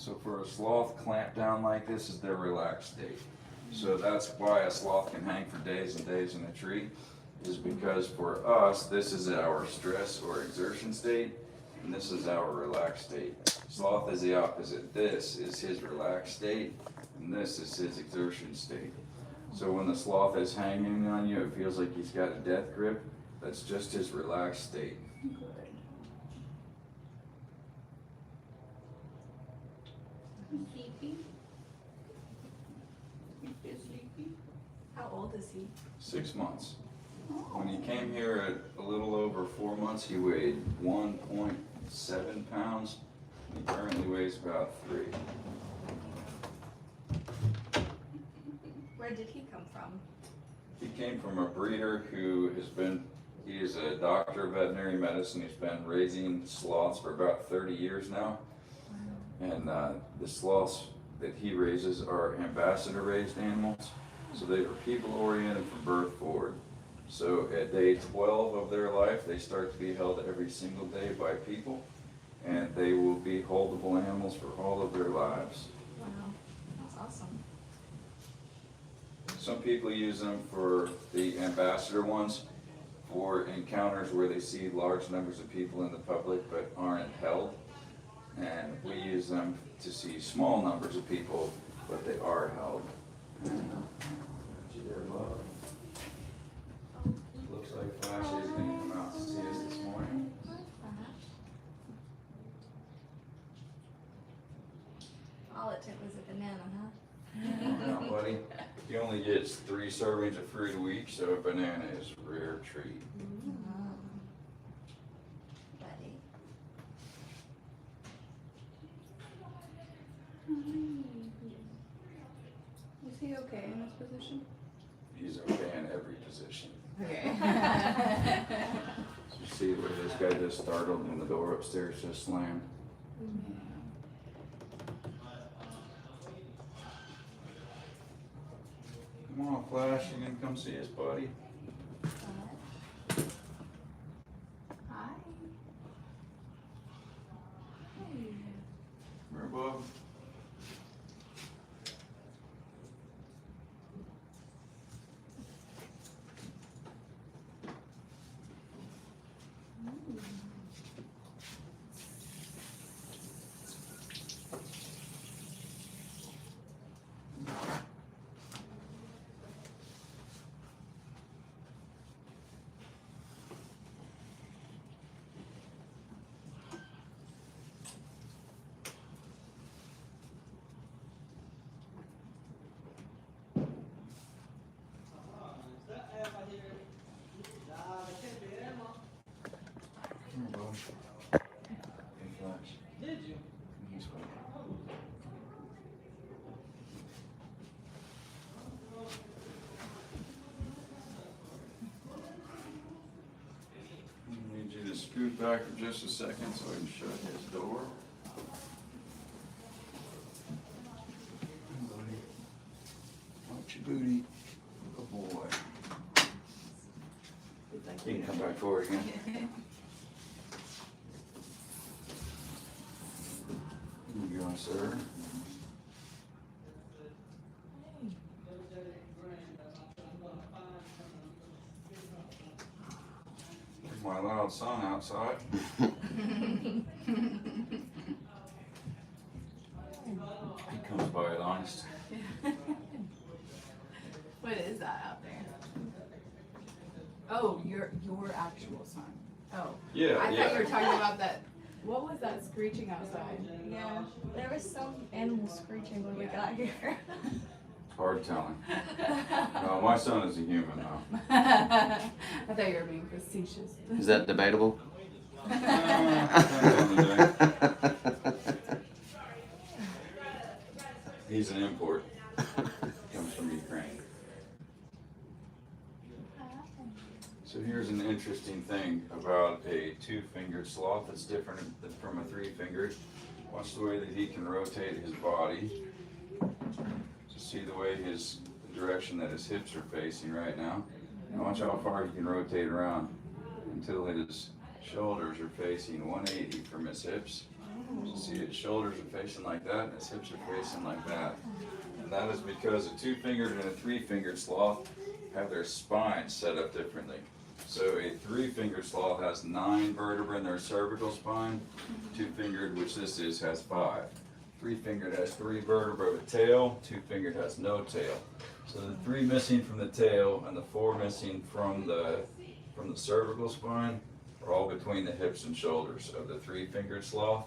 So for a sloth, clamp down like this is their relaxed state. So that's why a sloth can hang for days and days in a tree, is because for us, this is our stress or exertion state, and this is our relaxed state. Sloth is the opposite. This is his relaxed state, and this is his exertion state. So when the sloth is hanging on you, it feels like he's got a death grip. That's just his relaxed state. Sleepy? Sleepy? How old is he? 6 months. When he came here at a little over 4 months, he weighed 1.7 pounds. He currently weighs about 3. Where did he come from? He came from a breeder who he is a doctor of veterinary medicine. He's been raising sloths for about 30 years now. And the sloths that he raises are ambassador raised animals. So they are people oriented from birth forward. So at day 12 of their life, they start to be held every single day by people. And they will be holdable animals for all of their lives. Wow, that's awesome. Some people use them for the ambassador ones for encounters where they see large numbers of people in the public but aren't held. And we use them to see small numbers of people, but they are held. Looks like Flash is going to come out to see us this morning. All it took was a banana, huh? Now, buddy, he only gets 3 servings of fruit a week, so a banana is a rare treat. Buddy. Is he okay in this position? He's okay in every position. Okay. You see where this guy just startled and the door upstairs just slammed? Come on, Flash, you gonna come see us, buddy? Hi. We're above. Did you? I need you to scoot back for just a second so I can shut his door. Watch your booty. Good boy. You can come back forward again. Here you go, sir. There's my loud son outside. He comes by it honest. What is that out there? Oh, your actual son. Oh. Yeah, I yeah. thought you were talking about that. What was that screeching outside? Yeah, there was some animal screeching when we got here. Hard telling. No, my son is a human though. I thought you were being facetious. Is that debatable? Depends on the day. He's an import. Comes from Ukraine. So here's an interesting thing about a 2-fingered sloth that's different from a 3-fingered. Watch the way that he can rotate his body. Just see the way the direction that his hips are facing right now. And watch how far he can rotate around until his shoulders are facing 180 from his hips. See, his shoulders are facing like that, and his hips are facing like that. And that is because a two-fingered and a three-fingered sloth have their spines set up differently. So a three-fingered sloth has 9 vertebrae in their cervical spine. Two-fingered, which this is, has 5. Three-fingered has 3 vertebrae with tail. Two-fingered has no tail. So the 3 missing from the tail and the 4 missing from the cervical spine are all between the hips and shoulders of the three-fingered sloth.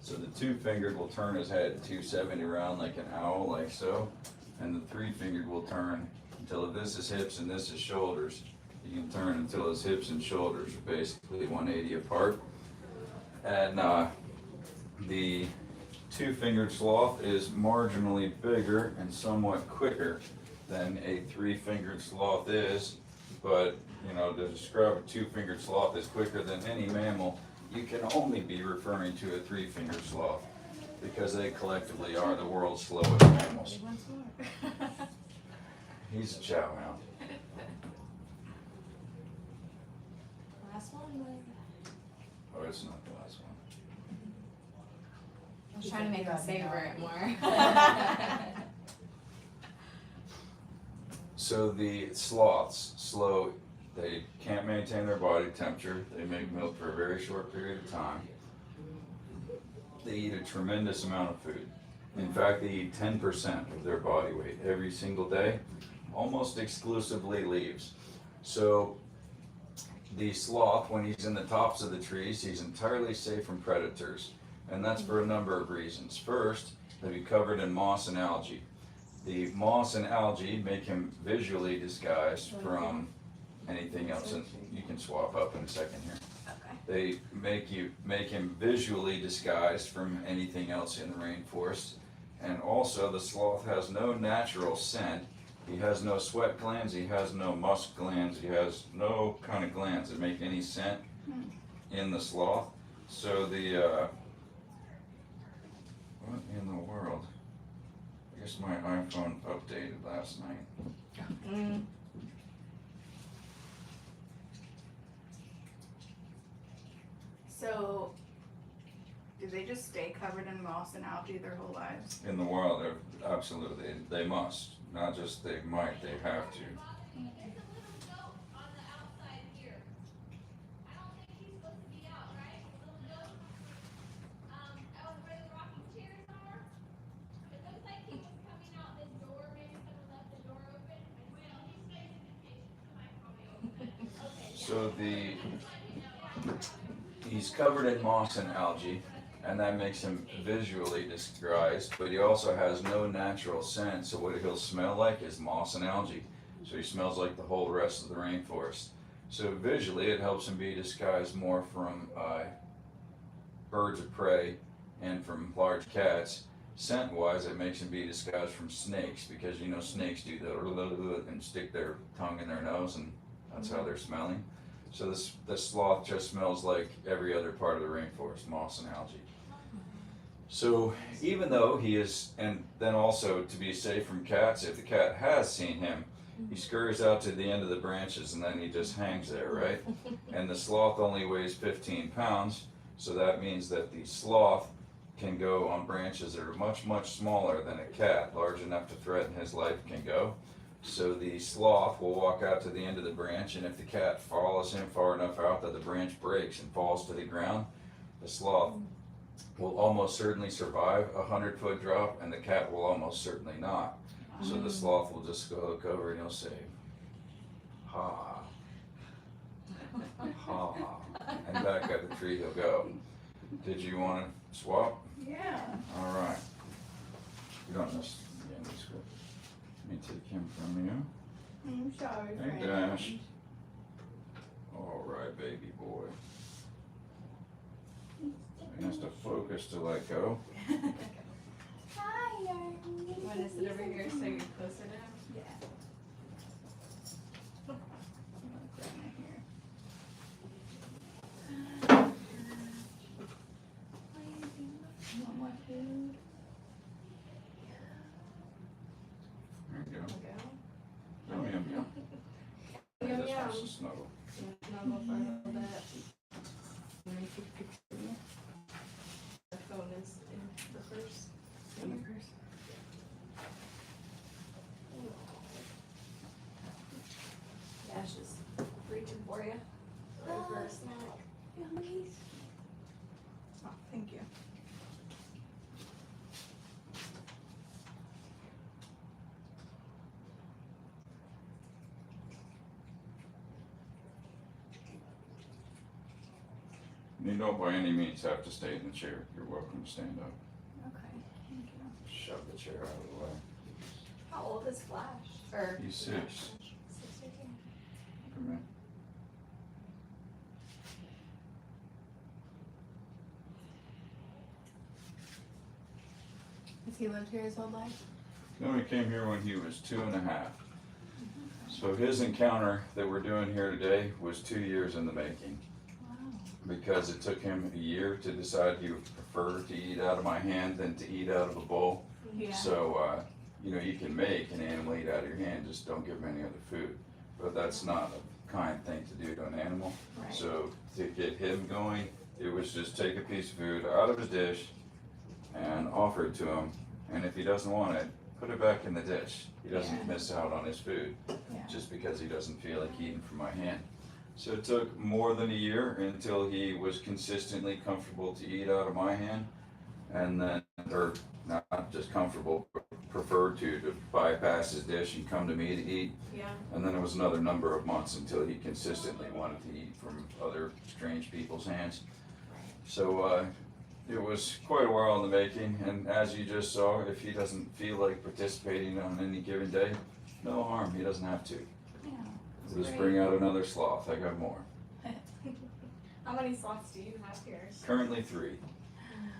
So the two-fingered will turn his head 270 around like an owl, like so, and the three-fingered will turn until if this is hips and this is shoulders, he can turn until his hips and shoulders are basically 180 apart. And the two-fingered sloth is marginally bigger and somewhat quicker than a three-fingered sloth is, but you know, to describe a two-fingered sloth as quicker than any mammal, you can only be referring to a three-fingered sloth because they collectively are the world's slowest mammals. Once more. He's a chow hound. Last one. Oh, it's not the last one. I was trying to make him savor it more. So the sloths, they can't maintain their body temperature. They make milk for a very short period of time. They eat a tremendous amount of food. In fact, they eat 10% of their body weight every single day, almost exclusively leaves. So the sloth, when he's in the tops of the trees, he's entirely safe from predators. And that's for a number of reasons. First, they'll be covered in moss and algae. The moss and algae make him visually disguised from anything else, and you can swap up in a second here. Okay. They make him visually disguised from anything else in the rainforest. And also the sloth has no natural scent. He has no sweat glands, he has no musk glands, he has no kind of glands that make any scent in the sloth. So what in the world? I guess my iPhone updated last night. Mm. So, do they just stay covered in moss and algae their whole lives? In the wild, absolutely, they must. Not just they might, they have to. So he's covered in moss and algae, and that makes him visually disguised, but he also has no natural scent, so what he'll smell like is moss and algae. So he smells like the whole rest of the rainforest. So visually it helps him be disguised more from birds of prey and from large cats. Scent-wise, it makes him be disguised from snakes, because you know snakes do the and stick their tongue in their nose, and that's how they're smelling. So the sloth just smells like every other part of the rainforest, moss and algae. So even though he is, and then also to be safe from cats, if the cat has seen him, he scurries out to the end of the branches and then he just hangs there, right? And the sloth only weighs 15 pounds, so that means that the sloth can go on branches that are much, much smaller than a cat, large enough to threaten his life, can go. So the sloth will walk out to the end of the branch, and if the cat follows him far enough out that the branch breaks and falls to the ground, the sloth will almost certainly survive a 100-foot drop, and the cat will almost certainly not. So the sloth will just go look over and he'll say, ha, ha, and back up the tree he'll go. Did you want to swap? Yeah. All right. You don't miss the end of the script. Let me take him from you. I'm sorry, Hey, friend. Dash. All right, baby boy. He has to focus to let go. Hi, Want to sit over here so you're closer to him? Yeah. Want more food? There you go. Go. Yum, yum, yum. Yum, This yum. wants to snuggle. Snuggle for a little bit. Let me take a picture of you. Dash is reaching for you. Ready for a snack. Oh, thank you. You don't by any means have to stay in the chair. You're welcome to stand up. Okay, thank you. Shove the chair out of the way. How old is Flash? Or He's 6. 6 years old. Come in. Has he lived here his whole life? No, he came here when he was 2.5. So his encounter that we're doing here today was 2 years in the making. Wow. Because it took him a year to decide he would prefer to eat out of my hand than to eat out of a bowl. Yeah. So, you can make an animal eat out of your hand, just don't give him any other food. But that's not a kind thing to do to an animal. Right. So to get him going, it was just take a piece of food out of his dish and offer it to him. And if he doesn't want it, put it back in the dish. He doesn't Yeah. miss out on his food Yeah. just because he doesn't feel like eating from my hand. So it took more than a year until he was consistently comfortable to eat out of my hand. And then, or not just comfortable, but preferred to bypass his dish and come to me to eat. Yeah. And then it was another number of months until he consistently wanted to eat from other strange people's hands. So it was quite a while in the making, and as you just saw, if he doesn't feel like participating on any given day, no harm, he doesn't have to. Yeah. Just bring out another sloth, I got more. How many sloths do you have here? Currently 3.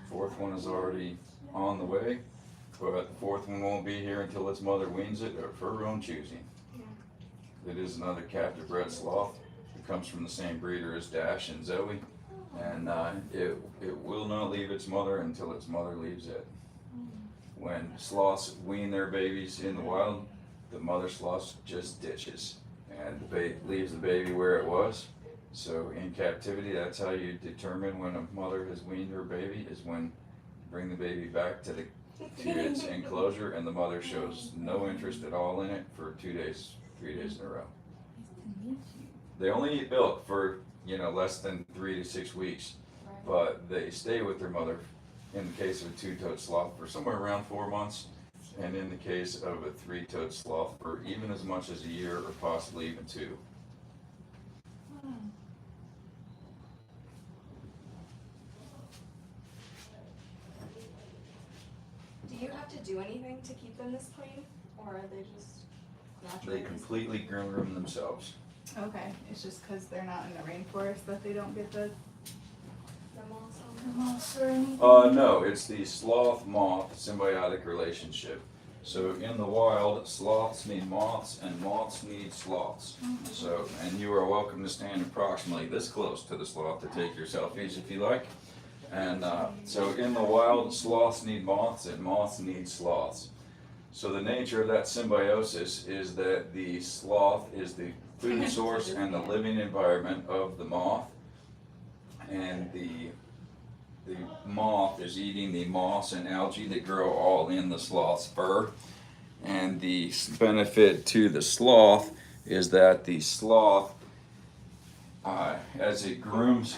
4th one is already on the way, but the 4th one won't be here until its mother weans it of her own choosing. It is another captive bred sloth. It comes from the same breeder as Dash and Zoe, and it will not leave its mother until its mother leaves it. When sloths wean their babies in the wild, the mother sloth just ditches and leaves the baby where it was. So in captivity, that's how you determine when a mother has weaned her baby, is when you bring the baby back to its enclosure and the mother shows no interest at all in it for 2 days, 3 days in a row. They only eat milk for less than 3 to 6 weeks, but they stay with their mother in the case of a 2-toed sloth for somewhere around 4 months, and in the case of a 3-toed sloth for even as much as a year or possibly even 2. Do you have to do anything to keep them this clean? Or are they just naturally? They completely groom themselves. Okay, it's just because they're not in the rainforest that they don't get the moss or anything? No, it's the sloth-moth symbiotic relationship. So in the wild, sloths need moths and moths need sloths. So, and you are welcome to stand approximately this close to the sloth to take your selfies if you like. And so in the wild, sloths need moths and moths need sloths. So the nature of that symbiosis is that the sloth is the food source and the living environment of the moth, and the moth is eating the moss and algae that grow all in the sloth's fur. And the benefit to the sloth is that the sloth, as he grooms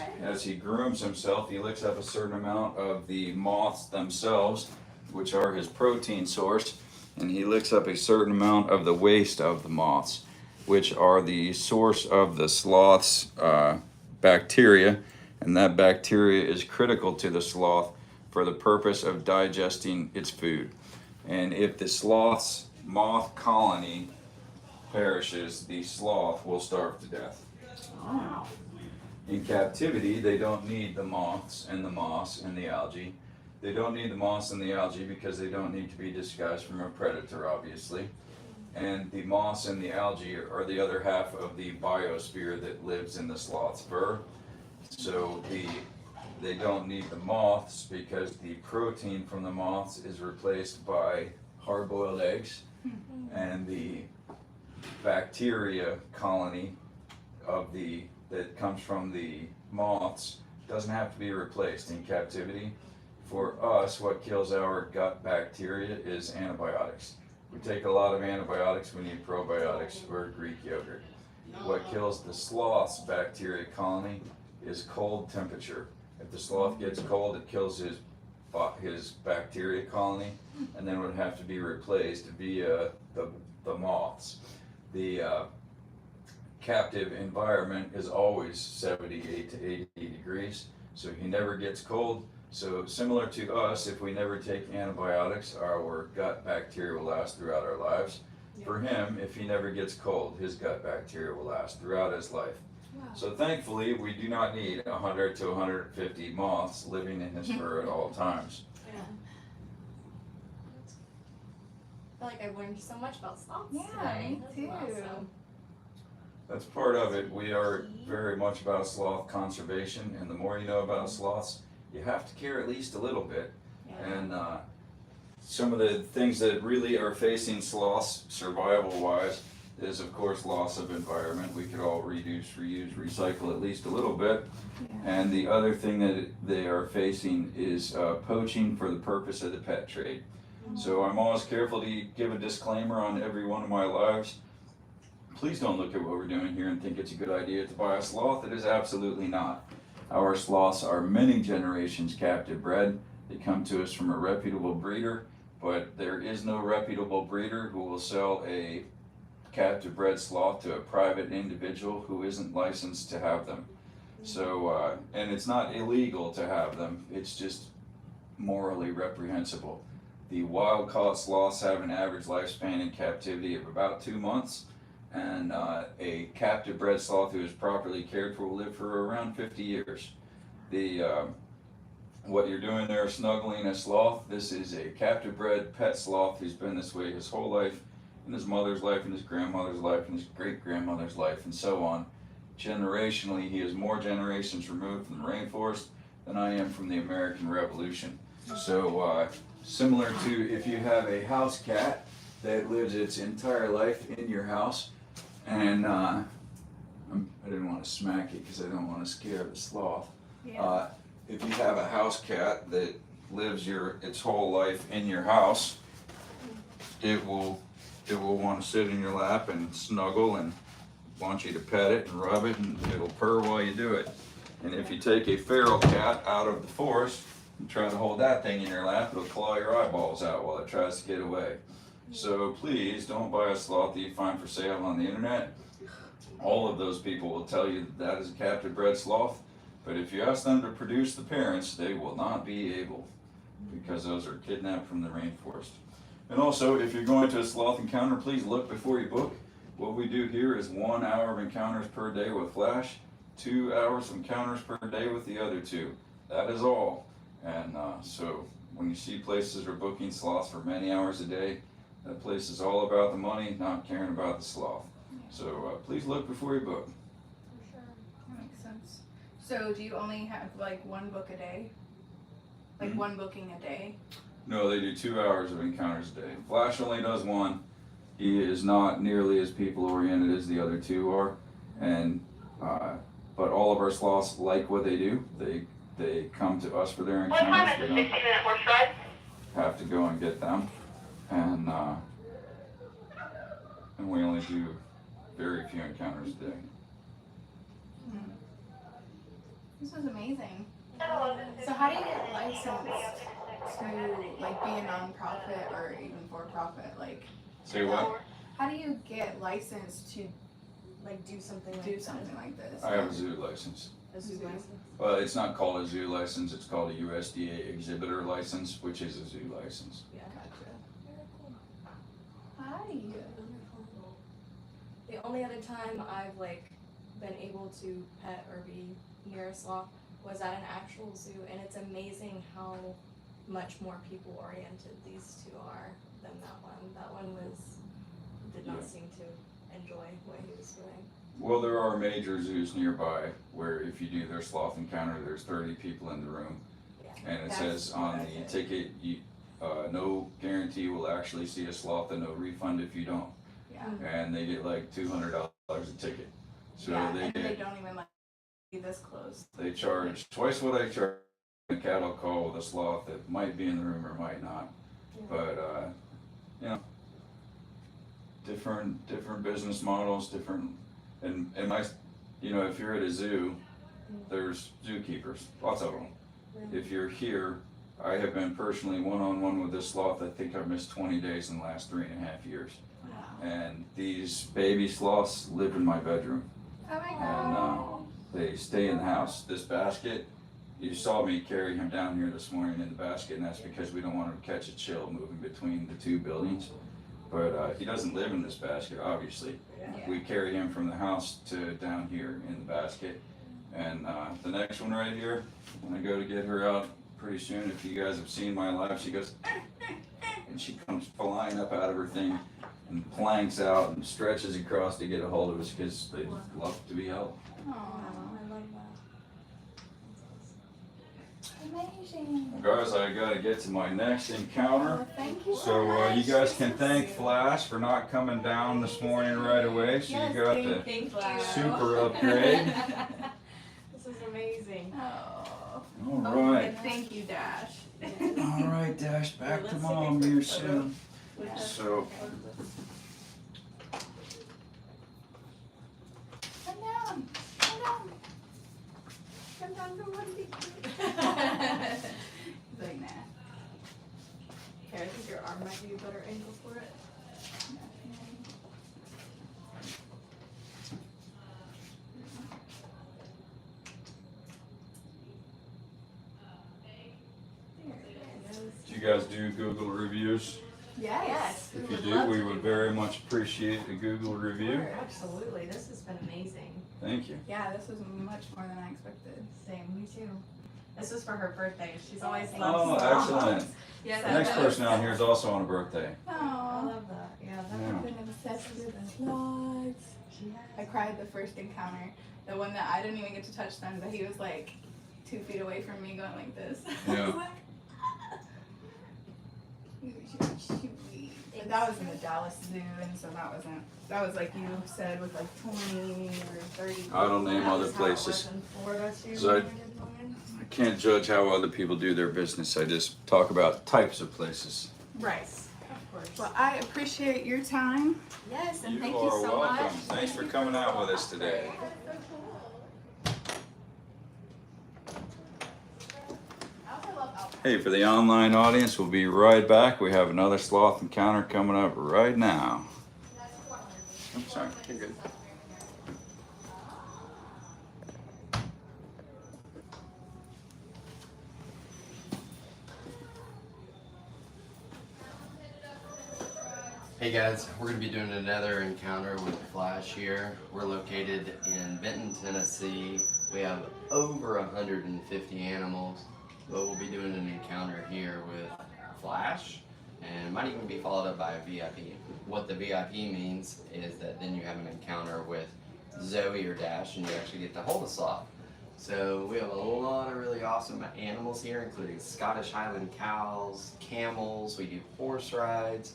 himself, he licks up a certain amount of the moths themselves, which are his protein source, and he licks up a certain amount of the waste of the moths, which are the source of the sloth's bacteria, and that bacteria is critical to the sloth for the purpose of digesting its food. And if the sloth's moth colony perishes, the sloth will starve to death. Oh. In captivity, they don't need the moths and the moss and the algae. They don't need the moss and the algae because they don't need to be disguised from a predator, obviously. And the moss and the algae are the other half of the biosphere that lives in the sloth's fur. So they don't need the moths because the protein from the moths is replaced by hard-boiled eggs, and the bacteria colony that comes from the moths doesn't have to be replaced in captivity for us, what kills our gut bacteria is antibiotics. We take a lot of antibiotics, we need probiotics or Greek yogurt. What kills the sloth's bacteria colony is cold temperature. If the sloth gets cold, it kills his bacteria colony, and then would have to be replaced via the moths. The captive environment is always 78 to 80 degrees, so he never gets cold. So similar to us, if we never take antibiotics, our gut bacteria will last throughout our lives. For him, if he never gets cold, his gut bacteria will last throughout his life. Wow. So thankfully, we do not need 100 to 150 moths living in his fur at all times. Yeah. I feel like I learned so much about sloths Yeah, today. me That's too. awesome. That's part of it. We are very much about sloth conservation, and the more you know about sloths, you have to care at least a little bit. Yeah. And some of the things that really are facing sloths survival-wise is, of course, loss of environment. We could all reduce, reuse, recycle at least a little bit. And the other thing that they are facing is poaching for the purpose of the pet trade. So I'm always careful to give a disclaimer on every one of my lives. Please don't look at what we're doing here and think it's a good idea to buy a sloth. It is absolutely not. Our sloths are many generations captive bred. They come to us from a reputable breeder, but there is no reputable breeder who will sell a captive bred sloth to a private individual who isn't licensed to have them. So, and it's not illegal to have them, it's just morally reprehensible. The wild caught sloths have an average lifespan in captivity of about 2 months, and a captive bred sloth who is properly cared for will live for around 50 years. What you're doing there, snuggling a sloth, this is a captive bred pet sloth who's been this way his whole life, in his mother's life, in his grandmother's life, in his great-grandmother's life, and so on. Generationally, he is more generations removed from the rainforest than I am from the American Revolution. So, similar to if you have a house cat that lives its entire life in your house, and I didn't want to smack it because I don't want to scare the sloth. Yeah. If you have a house cat that lives its whole life in your house, it will want to sit in your lap and snuggle and want you to pet it and rub it, and it'll purr while you do it. And if you take a feral cat out of the forest and try to hold that thing in your lap, it'll claw your eyeballs out while it tries to get away. So please don't buy a sloth that you find for sale on the internet. All of those people will tell you that is a captive bred sloth, but if you ask them to produce the parents, they will not be able, because those are kidnapped from the rainforest. And also, if you're going to a sloth encounter, please look before you book. What we do here is 1 hour of encounters per day with Flash, 2 hours of encounters per day with the other two. That is all. And so when you see places are booking sloths for many hours a day, that place is all about the money, not caring about the sloth. So please look before you book. For sure. That makes sense. So do you only have like one book a day? Like Mhm. one booking a day? No, they do 2 hours of encounters a day. Flash only does one. He is not nearly as people oriented as the other two are, and but all of our sloths like what they do. They come to us for their What time encounters. is We the don't 60-minute horse ride? have to go and get them, and we only do very few encounters a day. This is amazing. So how do you get licensed to like be a nonprofit or even for profit? Like, Say what? how do you get licensed to Like do something like do that. something like this? I have a zoo license. A zoo license. Well, it's not called a zoo license. It's called a USDA exhibitor license, which is a zoo license. Yeah. Gotcha. Very cool. Hi. The only other time I've like been able to pet or be near a sloth was at an actual zoo, and it's amazing how much more people oriented these two are than that one. That one did not Yeah. seem to enjoy what he was doing. Well, there are major zoos nearby where if you do their sloth encounter, there's 30 people in the room. Yeah. And it That's says on the impressive. ticket, no guarantee will actually see a sloth and no refund if you don't. Yeah. And they get like $200 a ticket. So yeah, they and they get, don't even like be this close. they charge twice what I charge a cattle call with a sloth that might be in the room or might not. But you know, different business models, different, and my, you know, if you're at a zoo, there's zookeepers, lots of them. If you're here, I have been personally one-on-one with this sloth. I think I've missed 20 days in the last 3.5 years. Wow. And these baby sloths live in my bedroom, Oh my and god. they stay in the house. This basket, you saw me carry him down here this morning in the basket, and that's because we don't want him to catch a chill moving between the two buildings. But he doesn't live in this basket, obviously. Yeah. We carry him from the house to down here in the basket. And the next one right here, when I go to get her out pretty soon, if you guys have seen my live, she goes, and she comes flying up out of her thing and planks out and stretches across to get a hold of us because they love to be held. Aw, I love that. amazing. Guys, I gotta get to my next encounter. Well, thank you So much. you guys can thank Flash for not coming down this morning right away. So you got the Thank you. super upgrade. This is amazing. Oh. All right. And thank you, Dash. All right, Dash, back Let's to take a mom quick here photo. soon. Yeah. So, Come down. Come down. Come down from one feet. He's like, nah. Here, I think your arm might be a better angle for it. There it is. do you guys do Google reviews? Yes. If We you would do, love we to would do very much appreciate a Google review. Sure, absolutely. This has been amazing. Thank you. Yeah, this was much more than I expected. Same, me too. This was for her birthday. She's always Oh, loved sloths. excellent. Yeah, The next person out here is also on a birthday. I Oh. love that. Yeah, that Yeah. I've been obsessed with sloths. she has. I cried the first encounter. The one that I didn't even get to touch them, but he was like 2 feet away from me going like this. Yeah. I was like, but that was in the Dallas Zoo, and so that was like you said with like 20 or 30. I don't name That other was how it was places. in Florida too, So when I did mine. I can't judge how other people do their business. I just talk about types of places. Right. Of course. Well, I appreciate your time. Yes, and You thank are you so welcome. much. Thanks for coming out with us today. Hey, for the online audience, we'll be right back. We have another sloth encounter coming up right now. I'm sorry, you're good. Hey guys, we're going to be doing another encounter with Flash here. We're located in Benton, Tennessee. We have over 150 animals, but we'll be doing an encounter here with Flash, and it might even be followed up by a VIP. What the VIP means is that then you have an encounter with Zoe or Dash, and you actually get to hold a sloth. So we have a lot of really awesome animals here, including Scottish Highland cows, camels, we do horse rides.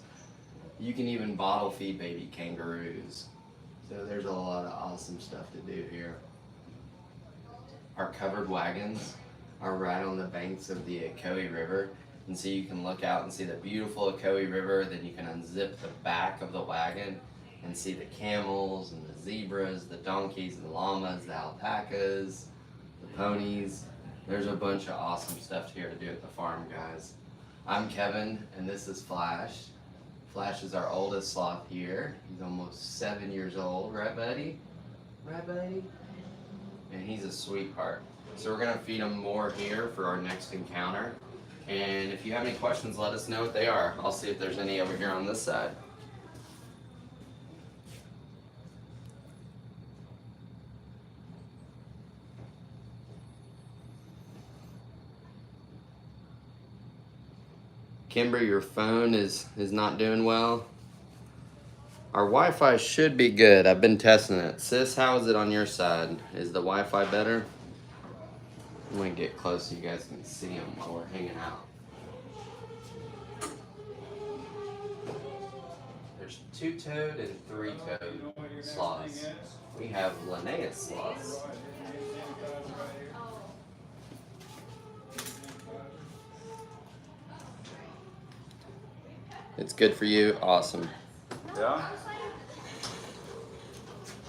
You can even bottle feed baby kangaroos. So there's a lot of awesome stuff to do here. Our covered wagons are right on the banks of the Ocoee River. And so you can look out and see the beautiful Ocoee River, then you can unzip the back of the wagon and see the camels and the zebras, the donkeys, the llamas, the alpacas, the ponies. There's a bunch of awesome stuff here to do at the farm, guys. I'm Kevin, and this is Flash. Flash is our oldest sloth here. He's almost 7 years old, right buddy? Right buddy? And he's a sweetheart. So we're gonna feed him more here for our next encounter. And if you have any questions, let us know what they are. I'll see if there's any over here on this side. Kimber, your phone is not doing well. Our Wi-Fi should be good. I've been testing it. Sis, how is it on your side? Is the Wi-Fi better? I'm gonna get close so you guys can see him while we're hanging out. There's 2-toed and 3-toed sloths. We have Linnaeus sloths. It's good for you. Awesome. Yeah?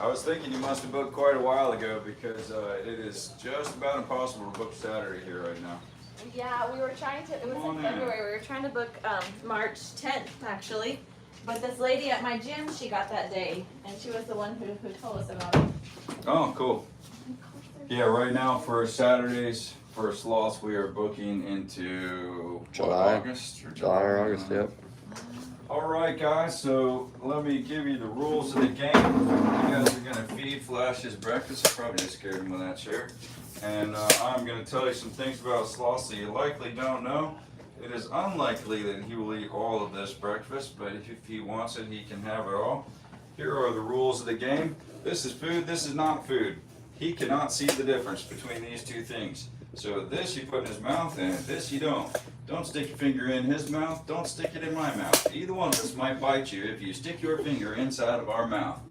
I was thinking you must have booked quite a while ago because it is just about impossible to book Saturday here right now. Yeah, we were trying to, it was Come on in in. February, we were trying to book March 10th actually. But this lady at my gym, she got that day, and she was the one who told us about it. Oh, cool. Yeah, right now for Saturdays for sloths, we are booking into July. August or July or August, yep. All right, guys. So let me give you the rules of the game. You guys are gonna feed Flash his breakfast. I probably just scared him with that chair. And I'm gonna tell you some things about sloths that you likely don't know. It is unlikely that he will eat all of this breakfast, but if he wants it, he can have it all. Here are the rules of the game. This is food, this is not food. He cannot see the difference between these two things. So this you put in his mouth and this you don't. Don't stick your finger in his mouth, don't stick it in my mouth. Either one of us might bite you if you stick your finger inside of our mouth.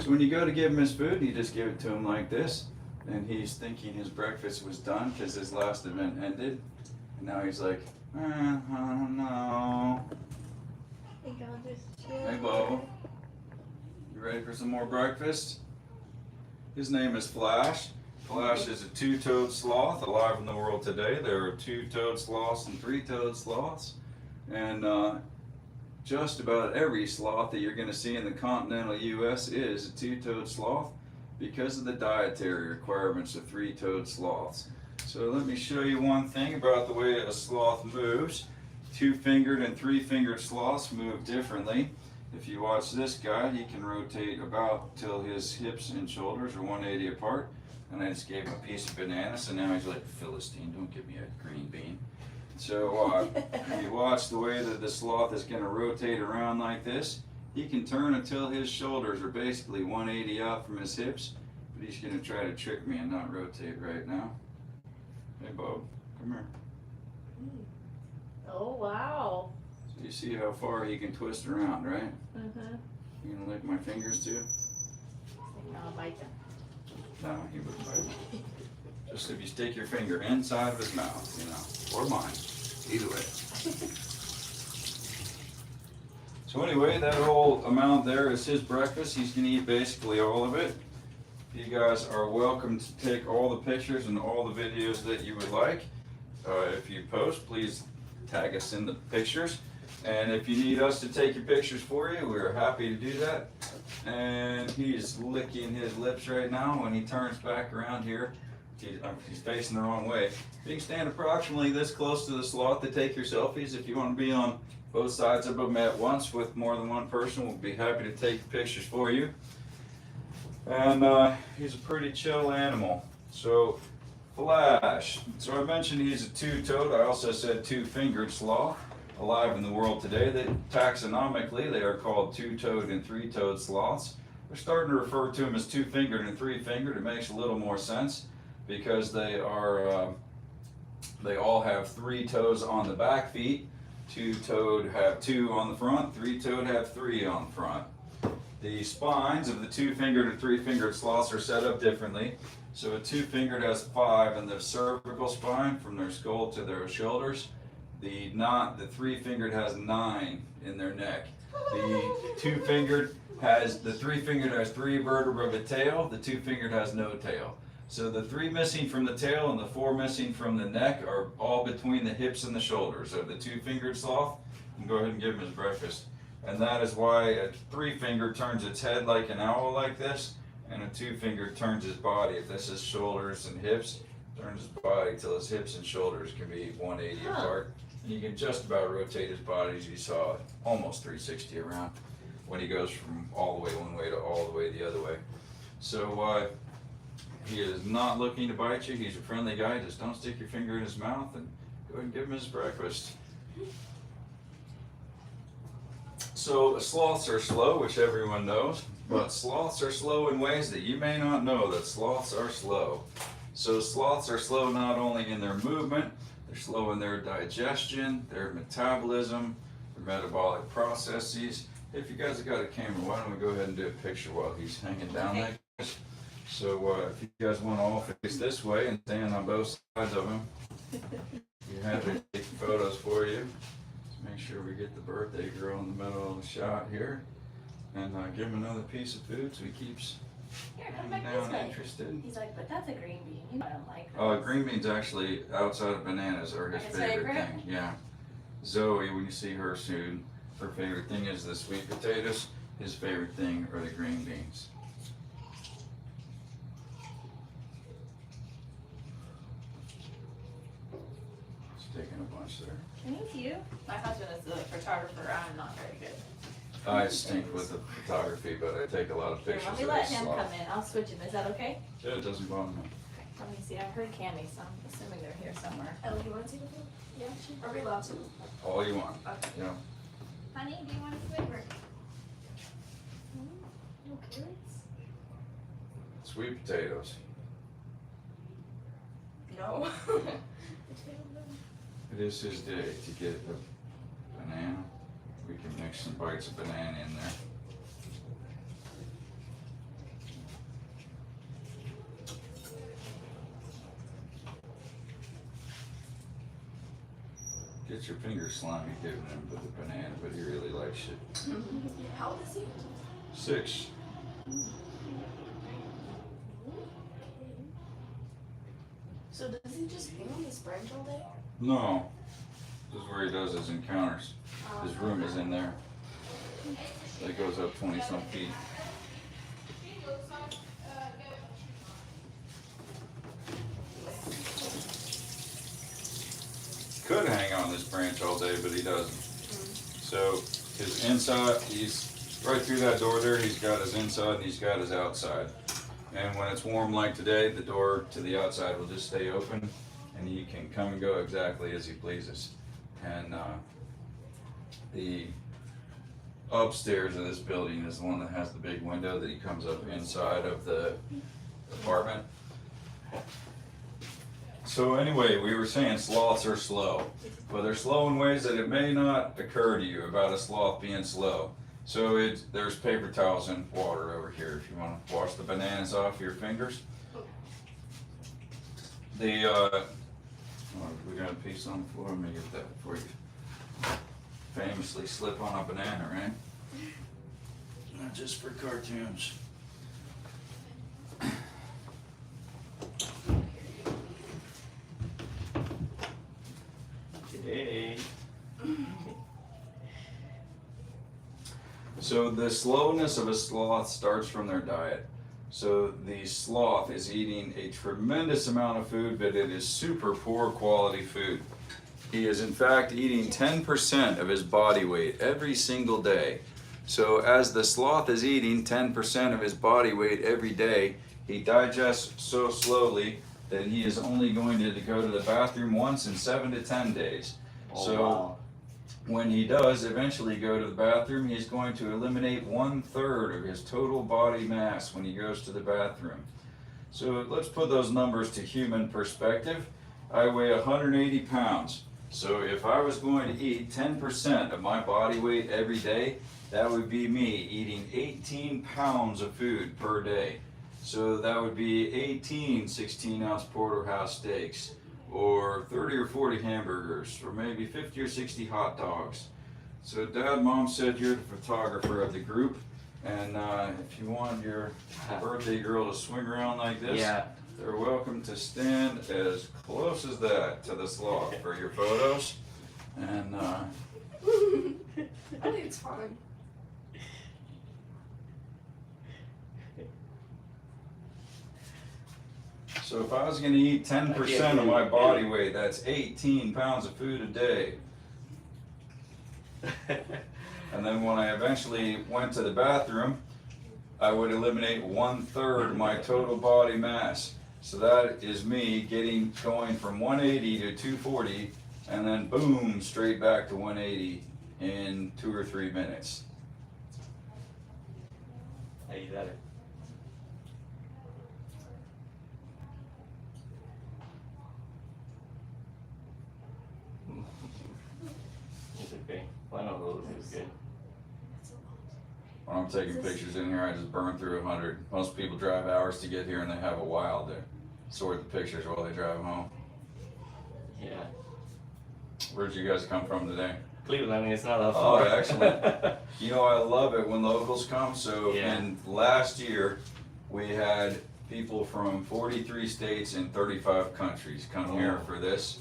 So when you go to give him his food, you just give it to him like this. And he's thinking his breakfast was done because his last event ended. And now he's like, no. Hey, Bo. You ready for some more breakfast? His name is Flash. Flash is a two-toed sloth alive in the world today. There are two-toed sloths and three-toed sloths. And just about every sloth that you're going to see in the continental U.S. is a two-toed sloth because of the dietary requirements of three-toed sloths. So let me show you one thing about the way a sloth moves. Two-fingered and three-fingered sloths move differently. If you watch this guy, he can rotate about till his hips and shoulders are 180 apart. And I just gave him a piece of banana, so now he's like a Philistine. Don't give me a green bean. So you watch the way that the sloth is going to rotate around like this. He can turn until his shoulders are basically 180 out from his hips. But he's going to try to trick me and not rotate right now. Hey, Bo, come here. Oh, wow. So you see how far he can twist around, right? Mm-hmm. You gonna lick my fingers too? No, I'll bite them. No, he wouldn't bite me. Just if you stick your finger inside of his mouth, you know, or mine, either way. So anyway, that whole amount there is his breakfast. He's gonna eat basically all of it. You guys are welcome to take all the pictures and all the videos that you would like. If you post, please tag us in the pictures. And if you need us to take your pictures for you, we're happy to do that. And he's licking his lips right now. When he turns back around here, he's facing the wrong way. You can stand approximately this close to the sloth to take your selfies. If you want to be on both sides of them at once with more than one person, we'll be happy to take pictures for you. And he's a pretty chill animal. So Flash. So I mentioned he's a two-toed. I also said two-fingered sloth alive in the world today. That taxonomically they are called two-toed and three-toed sloths. We're starting to refer to them as two-fingered and three-fingered. It makes a little more sense because they are they all have three toes on the back feet. Two-toed have two on the front. Three-toed have three on the front. The spines of the two-fingered and three-fingered sloths are set up differently. So a two-fingered has 5 in their cervical spine from their skull to their shoulders. The three-fingered has 9 in their neck. The three-fingered has 3 vertebrae of a tail. The two-fingered has no tail. So the 3 missing from the tail and the 4 missing from the neck are all between the hips and the shoulders of the two-fingered sloth. You can go ahead and give him his breakfast. And that is why a three-fingered turns its head like an owl like this, and a two-fingered turns his body. If this is shoulders and hips, turns his body till his hips and shoulders can be 180 apart. And you can just about rotate his body, as you saw, almost 360 around when he goes from all the way one way to all the way the other way. So he is not looking to bite you. He's a friendly guy. Just don't stick your finger in his mouth and go ahead and give him his breakfast. So sloths are slow, which everyone knows, but sloths are slow in ways that you may not know that sloths are slow. So sloths are slow not only in their movement, they're slow in their digestion, their metabolism, their metabolic processes. If you guys have got a camera, why don't we go ahead and do a picture while he's hanging down like this. So if you guys want to all face this way and stand on both sides of him, you have to take photos for you. Make sure we get the birthday girl in the middle of the shot here. And give him another piece of food so he keeps Here, come hanging back this down way. interested. He's like, but that's a green bean. You know I don't like those. Green beans actually, outside of bananas, are his His favorite favorite? thing. Yeah. Zoe, when you see her soon, her favorite thing is the sweet potatoes. His favorite thing are the green beans. He's taking a bunch there. Thank you. My husband is the photographer. I'm not very good. I stink with the photography, but I take a lot of Here, pictures let me of let this him sloth. come in. I'll switch him. Is that okay? Yeah, it doesn't bother me. Let me see. I heard Cammy, so I'm assuming they're here somewhere. Ellie, you want to see the food? Yeah, are we allowed to? All you want. Okay. You know, Honey, do you want a flavor? No carrots? sweet potatoes. No. It is his day to get a banana. We can mix some bites of banana in there. Get your fingers slimy giving him the banana, but he really likes it. How old is he? 6. So does he just hang on this branch all day? No. This is where he does his encounters. His room is in there. It goes up 20 some feet. Could hang on this branch all day, but he doesn't. So his inside, he's right through that door there, he's got his inside and he's got his outside. And when it's warm like today, the door to the outside will just stay open and he can come and go exactly as he pleases. And the upstairs of this building is the one that has the big window that he comes up inside of the apartment. So anyway, we were saying sloths are slow, but they're slow in ways that it may not occur to you about a sloth being slow. So there's paper towels and water over here if you want to wash the bananas off your fingers. We got a piece on the floor. Let me get that before you famously slip on a banana, right? Not just for cartoons. Today. So the slowness of a sloth starts from their diet. So the sloth is eating a tremendous amount of food, but it is super poor quality food. He is in fact eating 10% of his body weight every single day. So as the sloth is eating 10% of his body weight every day, he digests so slowly that he is only going to go to the bathroom once in 7 to 10 days. Oh, So wow. when he does eventually go to the bathroom, he's going to eliminate 1/3 of his total body mass when he goes to the bathroom. So let's put those numbers to human perspective. I weigh 180 pounds. So if I was going to eat 10% of my body weight every day, that would be me eating 18 pounds of food per day. So that would be 18 16-ounce porterhouse steaks, or 30 or 40 hamburgers, or maybe 50 or 60 hot dogs. So Dad, Mom said you're the photographer of the group, and if you want your birthday girl to swing around like this, Yeah. they're welcome to stand as close as that to the sloth for your photos. And I think it's fine. so if I was gonna eat 10% of my body weight, that's 18 pounds of food a day. And then when I eventually went to the bathroom, I would eliminate 1/3 of my total body mass. So that is me going from 180 to 240, and then boom, straight back to 180 in 2 or 3 minutes. Hey, that. It's okay. Final roll is good. When I'm taking pictures in here, I just burn through 100. Most people drive hours to get here, and they have a while to sort the pictures while they drive home. Yeah. Where'd you guys come from today? Cleveland is not that Oh, far. excellent. You know, I love it when locals come. So Yeah. in last year, we had people from 43 states and 35 countries come here Oh. for this,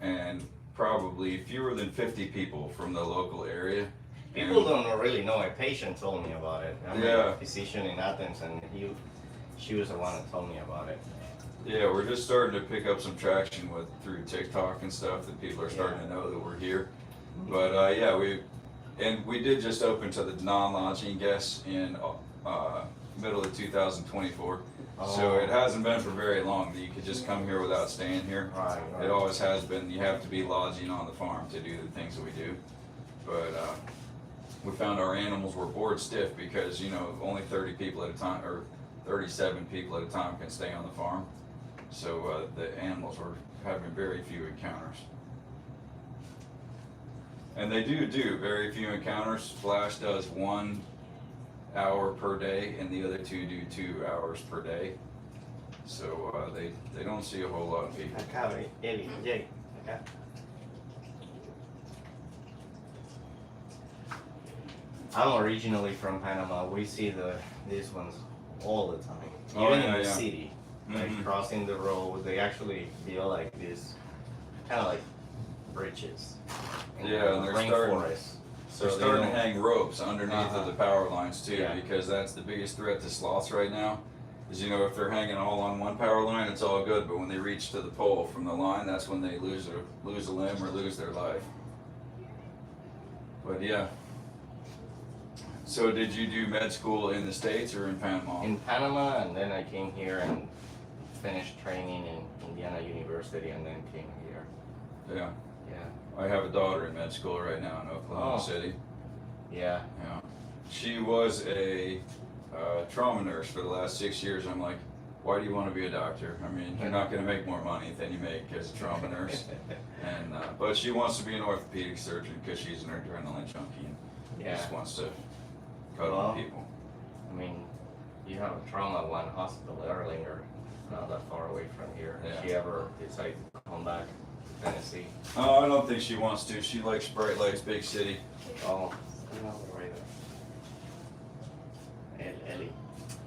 and probably fewer than 50 people from the local area. People don't really know. A patient told me about it. I'm Yeah. a physician in Athens, and she was the one that told me about it. Yeah, we're just starting to pick up some traction through TikTok and stuff, that people are starting Yeah. to know that we're here. But yeah, we did just open to the non-lodging guests in middle of 2024. So Oh. it hasn't been for very long that you could just come here without staying here. Right, It right. always has been. You have to be lodging on the farm to do the things that we do. But we found our animals were bored stiff because, you know, only 30 people at a time, or 37 people at a time can stay on the farm. So the animals were having very few encounters. And they do very few encounters. Flash does 1 hour per day, and the other two do 2 hours per day. So they don't see a whole lot of people. Acá, Eli, Jay, acá. I'm originally from Panama. We see these ones all the time, Oh, even yeah, in the yeah. city. Like Mhm. crossing the road, they actually feel like this, kind of like bridges. In Yeah, the and they're rainforest. They're they starting to don't- hang ropes underneath Uh-huh. of the power lines too, Yeah. because that's the biggest threat to sloths right now. Is, you know, if they're hanging all on one power line, it's all good, but when they reach to the pole from the line, that's when they lose a limb or lose their life. But yeah. So did you do med school in the States or in Panama? In Panama, and then I came here and finished training in Indiana University, and then came here. Yeah. Yeah, I have a daughter in med school right now in Oklahoma Oh. City. yeah. Yeah. She was a trauma nurse for the last 6 years. I'm like, why do you want to be a doctor? I mean, you're not going to make more money than you make as a trauma nurse. And but she wants to be an orthopedic surgeon because she's an adrenaline junkie and Yeah. just wants to cut Well, on people. I mean, you have a trauma one hospital, Erlinger, not that far away from here. Yeah. If she ever decides to come back to Tennessee. Oh, I don't think she wants to. She likes Bright Lights, big city. Oh, you know, right there. Ellie?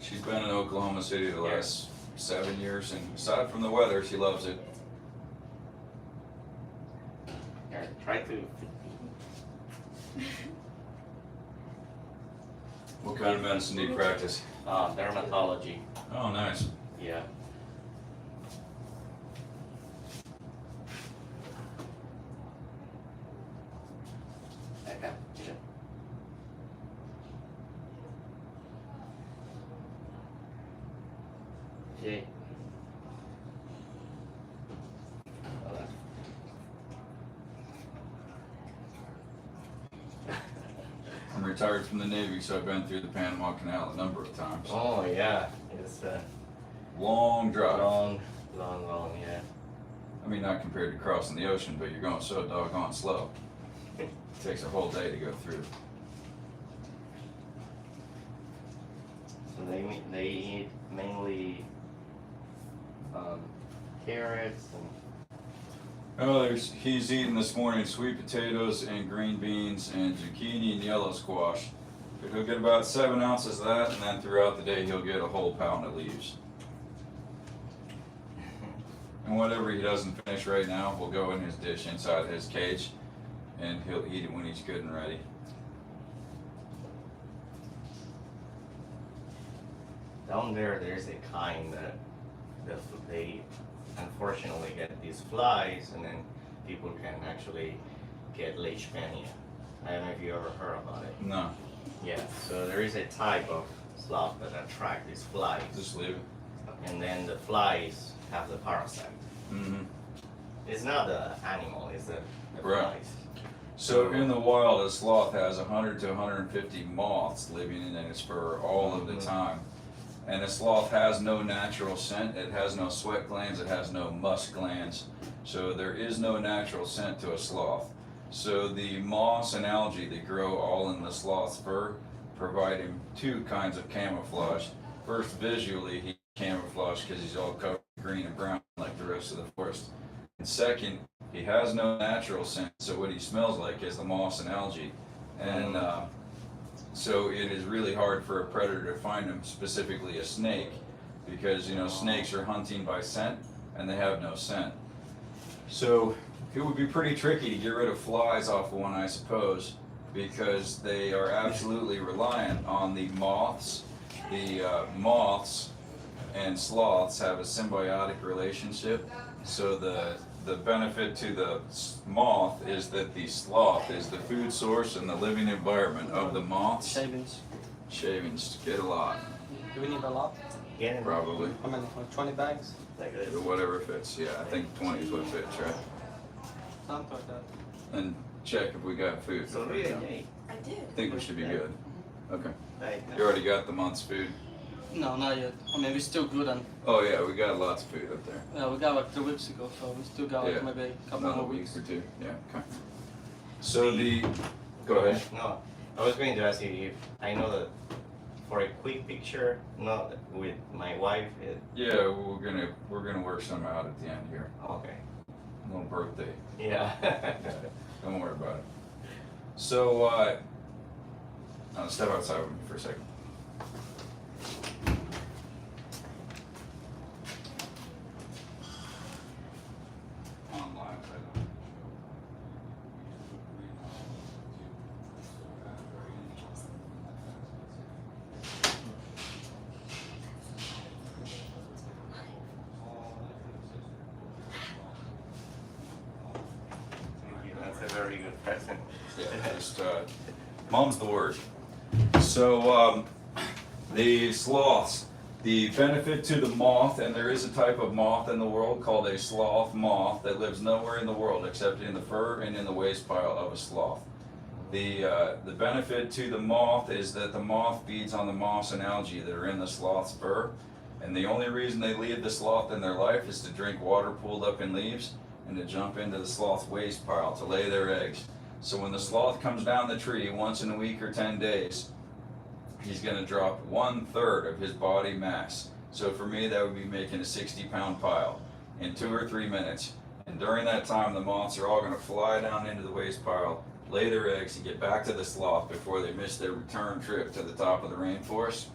She's been in Oklahoma City the Yeah. last 7 years, and aside from the weather, she loves it. Here, try to. What kind of medicine do you practice? Dermatology. Oh, nice. Yeah. Okay. Yeah. Jay. Oh, that's- I'm retired from the Navy, so I've been through the Panama Canal a number of times. Oh yeah, it's Long drive. long, yeah. I mean, not compared to crossing the ocean, but you're going so doggone slow. It takes a whole day to go through. So they eat mainly carrots and Oh, he's eating this morning sweet potatoes and green beans and zucchini and yellow squash. But he'll get about 7 ounces of that, and then throughout the day he'll get a whole pound of leaves. And whatever he doesn't finish right now will go in his dish inside his cage, and he'll eat it when he's good and ready. down there's a kind that they unfortunately get these flies, and then people can actually get leishmania. I don't know if you ever heard about it. No, Yeah, so there is a type of sloth that attract these flies, just leave it. and then the flies have the parasite. Mm-hmm. It's not the animal, it's the Right. flies. So in the wild, a sloth has 100 to 150 moths living in its fur all of the Mhm. time. And a sloth has no natural scent, it has no sweat glands, it has no musk glands. So there is no natural scent to a sloth. So the moss and algae that grow all in the sloth's fur provide him two kinds of camouflage. First, visually, he camouflaged because he's all covered in green and brown like the rest of the forest. And second, he has no natural scent, so what he smells like is the moss and algae. And so it is really hard for a predator to find him, specifically a snake, because snakes are hunting by scent and they have no scent. So it would be pretty tricky to get rid of flies off of one, I suppose, because they are absolutely reliant on the moths. The moths and sloths have a symbiotic relationship. So the benefit to the moth is that the sloth is the food source and the living environment of the moths. Shavings. Shavings, get a lot, Do we need a lot? Yeah. probably. How many? Like 20 bags? Like this. Whatever fits, yeah, I think 20 is what fits, right? Something like that. And check if we got food. So for really, now. I did. I think we should be good. Okay. like You already got the month's food? No, not yet. I mean, we're still good, and Oh yeah, we got lots of food up there. yeah, we got like 2 weeks ago, so we still got like Yeah. maybe a couple Another more week weeks. or two, yeah, okay. So go ahead. No, I was going to ask you if I know that for a quick picture, not with my wife. Yeah, we're gonna work some out at the end here. Okay. Little birthday, Yeah. don't worry about it. So, step outside with me for a second. Online, I don't. Thank you. That's a very good present. Yeah, just, mom's the word. So, the sloths, the benefit to the moth, and there is a type of moth in the world called a sloth moth that lives nowhere in the world except in the fur and in the waste pile of a sloth. The benefit to the moth is that the moth feeds on the moss and algae that are in the sloth's fur, and the only reason they leave the sloth in their life is to drink water pooled up in leaves and to jump into the sloth's waste pile to lay their eggs. So when the sloth comes down the tree once in a week or 10 days, he's going to drop 1/3 of his body mass. So for me, that would be making a 60-pound pile in 2 or 3 minutes. And during that time, the moths are all going to fly down into the waste pile, lay their eggs, and get back to the sloth before they miss their return trip to the top of the rainforest.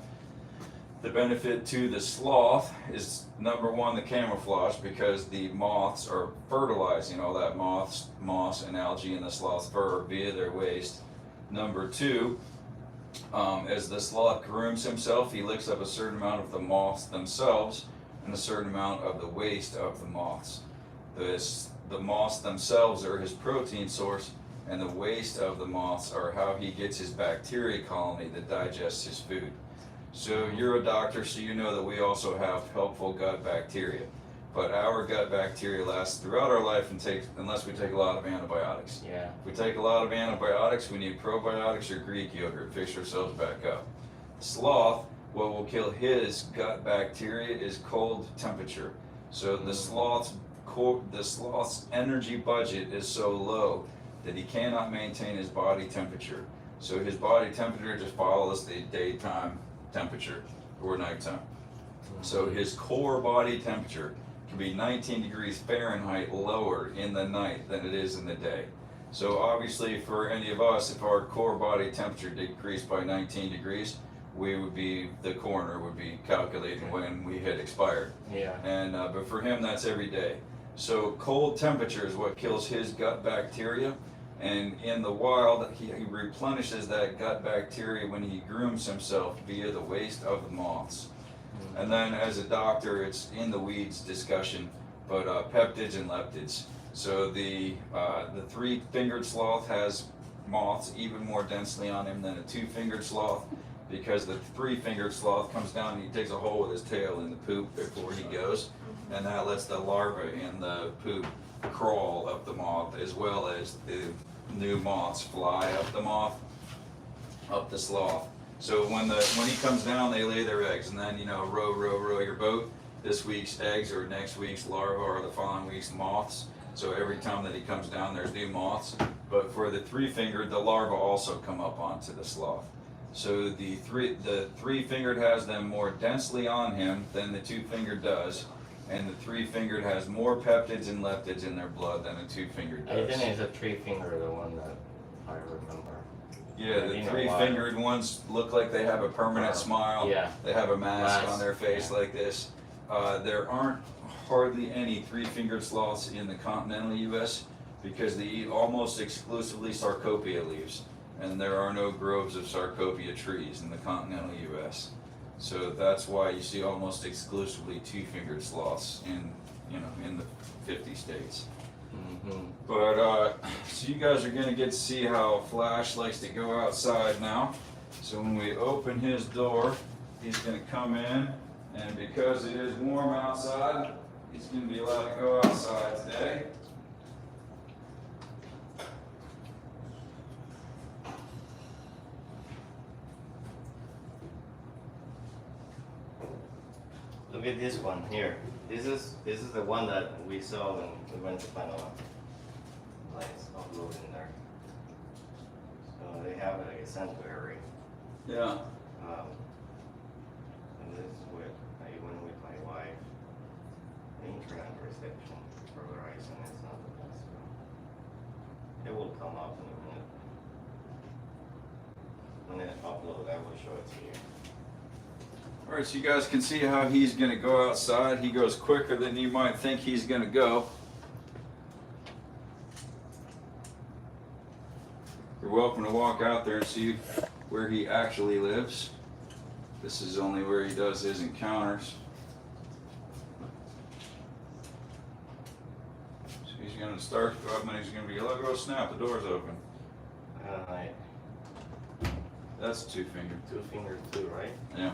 The benefit to the sloth is, number one, the camouflage, because the moths are fertilizing all that moss and algae in the sloth's fur via their waste. Number two, as the sloth grooms himself, he licks up a certain amount of the moths themselves and a certain amount of the waste of the moths. The moths themselves are his protein source, and the waste of the moths are how he gets his bacteria colony that digests his food. So you're a doctor, so you know that we also have helpful gut bacteria. But our gut bacteria lasts throughout our life unless we take a lot of antibiotics. Yeah. If we take a lot of antibiotics, we need probiotics or Greek yogurt to fix ourselves back up. Sloth, what will kill his gut bacteria is cold temperature. So the sloth's energy budget is so low that he cannot maintain his body temperature. So his body temperature just follows the daytime temperature or nighttime. So his core body temperature can be 19 degrees Fahrenheit lower in the night than it is in the day. So obviously for any of us, if our core body temperature decreased by 19 degrees, the coroner would be calculating when we had expired. Yeah. And but for him, that's every day. So cold temperature is what kills his gut bacteria. And in the wild, he replenishes that gut bacteria when he grooms himself via the waste of the moths. And then as a doctor, it's in the weeds discussion, but peptids and leptids. So the 3-fingered sloth has moths even more densely on him than a 2-fingered sloth, because the 3-fingered sloth comes down and he digs a hole with his tail in the poop before he goes, and that lets the larvae in the poop crawl up the moth, as well as the new moths fly up the sloth. So when he comes down, they lay their eggs, and then row your boat. This week's eggs or next week's larvae or the following week's moths. So every time that he comes down, there's new moths. But for the 3-fingered, the larvae also come up onto the sloth. So the 3-fingered has them more densely on him than the 2-fingered does. And the three-fingered has more peptids and leptids in their blood than a two-fingered I does. think it's a three finger, the one that I remember. Yeah, the Been a three-fingered ones look like they have a permanent smile. Yeah. They have a mask Mask, on their face yeah. like this. There aren't hardly any three-fingered sloths in the continental U.S. because they eat almost exclusively Sarcopia leaves, and there are no groves of Sarcopia trees in the continental U.S. So that's why you see almost exclusively two-fingered sloths in the 50 states. Mm-hmm. But so you guys are gonna get to see how Flash likes to go outside now. So when we open his door, he's gonna come in, and because it is warm outside, he's gonna be allowed to go outside today. Look at this one here. This is the one that we saw when we went to Panama. Place upload in there. So they have like a sanctuary. Yeah. And this is what I went with my wife. The internet reception for Verizon is not the best. So it will come up in a minute. When it upload, I will show it to you. Alright, so you guys can see how he's gonna go outside. He goes quicker than you might think he's gonna go. You're welcome to walk out there and see where he actually lives. This is only where he does his encounters. So he's gonna start to go up and he's gonna be like, oh snap, the door's open. Like That's two-fingered. two fingers too, right? Yeah.